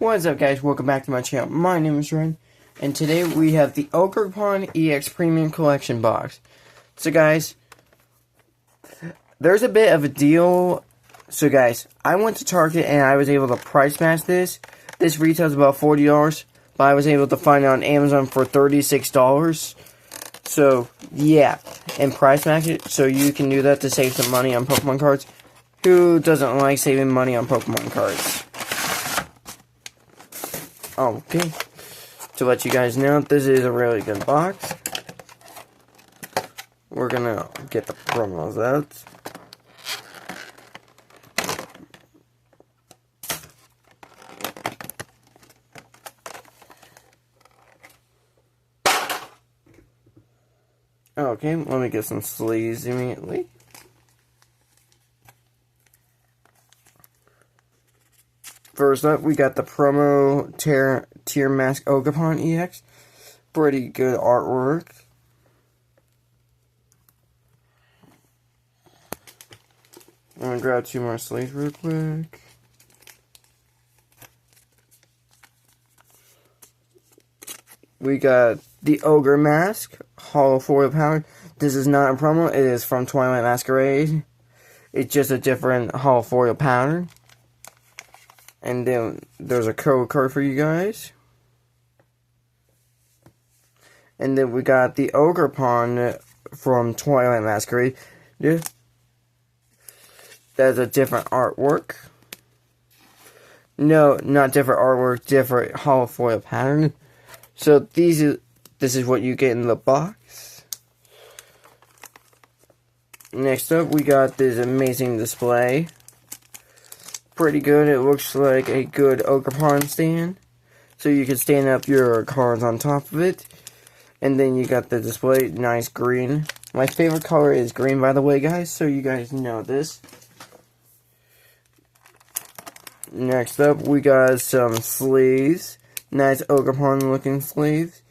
What's up, guys? Welcome back to my channel. My name is Ryan, and today we have the ogerpon EX Premium Collection box. So, guys, there's a bit of a deal. So, guys, I went to Target and I was able to price match this. This retails about $40, but I was able to find it on Amazon for $36. So, yeah, and price match it so you can do that to save some money on Pokemon cards. Who doesn't like saving money on Pokemon cards? Okay, to let you guys know, this is a really good box. We're gonna get the promos out. Okay, let me get some sleeves immediately. First up, we got the promo Tier Mask Ogerpon EX. Pretty good artwork. I'm gonna grab two more sleeves real quick. We got the Ogre Mask, Hollow Foil Powered. This is not a promo, it is from Twilight Masquerade. It's just a different Hollow Foil pattern. And then there's a code card for you guys. And then we got the Ogerpon from Twilight Masquerade. That's a different artwork. No, not different artwork, different hollow foil pattern. So this is what you get in the box. Next up, we got this amazing display. Pretty good. It looks like a good Ogerpon stand. So you can stand up your cards on top of it. And then you got the display, nice green. My favorite color is green, by the way, guys, so you guys know this. Next up, we got some sleeves. Nice Ogerpon looking sleeves.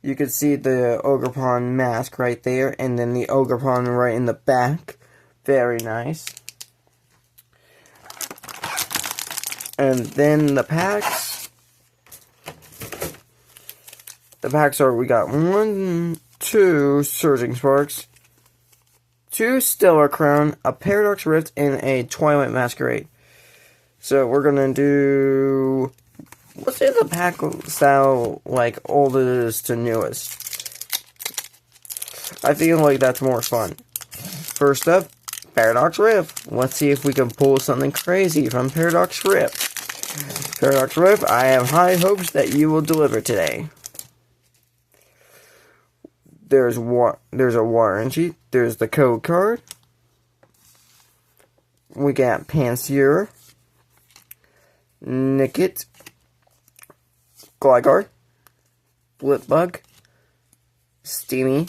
You can see the Ogerpon mask right there, and then the Ogerpon right in the back. Very nice. And then the packs. The packs are, we got 1, 2 Surging Sparks, 2 Stellar Crown, a Paradox Rift, and a Twilight Masquerade. So we're gonna do, let's say the pack style, like oldest to newest. I feel like that's more fun. First up, Paradox Rift. Let's see if we can pull something crazy from Paradox Rift. Paradox Rift, I have high hopes that you will deliver today. There's a warranty. There's the code card. We got Pansear, Nickit, Gligar, Blipbug, Steamy,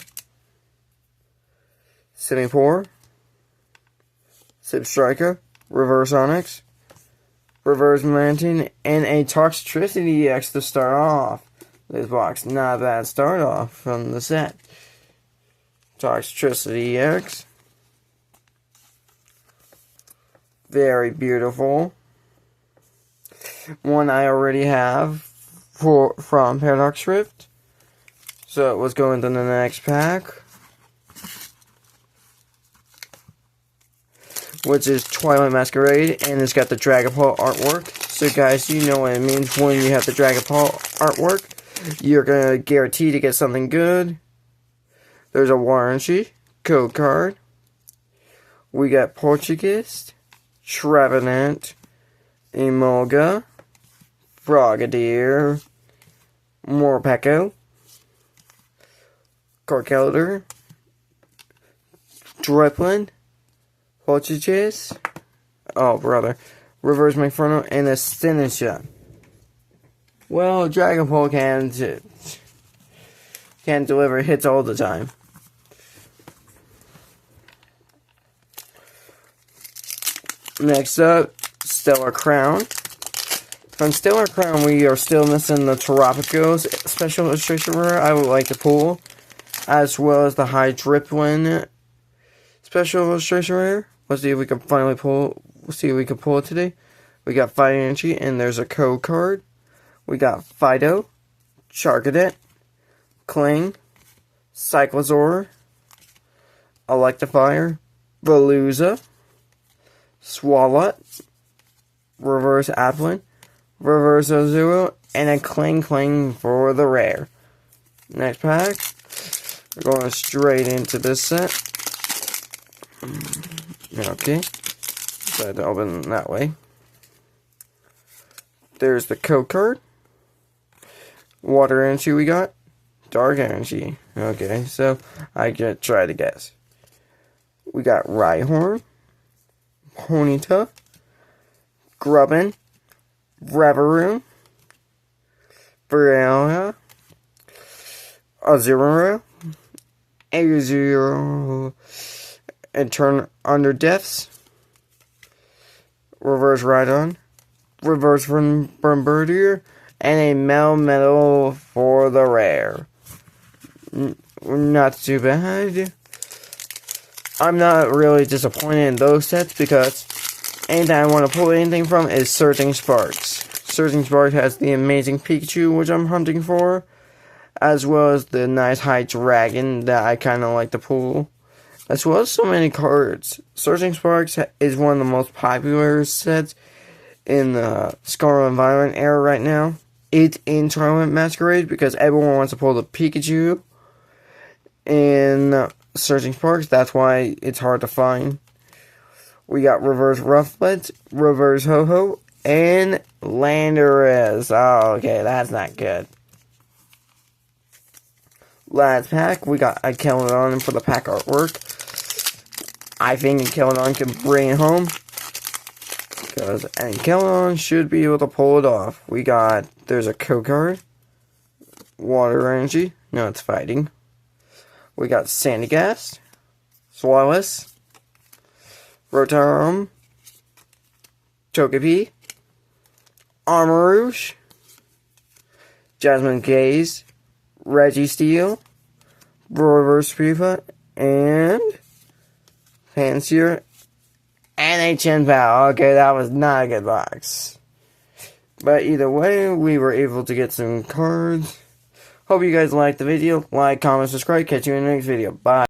Simipour, Striker, Reverse Onyx, Reverse Mantin, and a Toxtricity EX to start off this box. Not a bad start off from the set. Toxtricity EX. Very beautiful. One I already have from Paradox Rift. So let's go into the next pack, which is Twilight Masquerade, and it's got the Dragapult artwork. So guys, you know what it means when you have the Dragapult artwork. You're gonna guarantee to get something good. There's a warranty, code card. We got Portuguese, Trevenant, Emolga, Frogadier, Morpeko, Carcalder, Dripland, Portuguese, oh brother, Reverse Inferno, and a Sinisha. Well, Dragapult can't deliver hits all the time. Next up, Stellar Crown. From Stellar Crown, we are still missing the Terrapicos special illustration rare I would like to pull, as well as the Hydreigon special illustration rare. Let's see if we can finally pull. Let's see if we can pull it today. We got Fire Energy, and there's a code card. We got Fido, Charcadet, Kling, Cyclosaur, Electivire, Veluza, Swalot, Reverse Applin, Reverse Ozero, and a Kling for the rare. Next pack, we're going straight into this set. Okay, decided to open that way. There's the code card. Water Energy we got. Dark Energy. Okay, so I can try to guess. We got Rhyhorn, Ponyta, Grubbin, Reverie, Briella, Azura, Azure, and turn under deaths. Reverse Rhydon, Reverse Birdier, and a Melmetal for the rare. Not too bad. I'm not really disappointed in those sets because anything I want to pull anything from is Surging Sparks. Surging Sparks has the amazing Pikachu, which I'm hunting for, as well as the nice high dragon that I kind of like to pull, as well as so many cards. Surging Sparks is one of the most popular sets in the Scarlet Environment era right now. It's in Tournament Masquerade because everyone wants to pull the Pikachu in Surging Sparks. That's why it's hard to find. We got Reverse Rufflet, Reverse Ho-Ho, and Landorus. Oh, okay, that's not good. Last pack, we got a Keldon for the pack artwork. I think a Keldon can bring it home, because Keldon should be able to pull it off. There's a code card. Water Energy. No, it's fighting. We got Sandygast, Swallow, Rotom, Togepi, Armarouge, Jasmine Gaze, Registeel, Reverse Pipa, and Pansear, and a Chenpao. Okay, that was not a good box. But either way, we were able to get some cards. Hope you guys liked the video. Like, comment, subscribe. Catch you in the next video. Bye.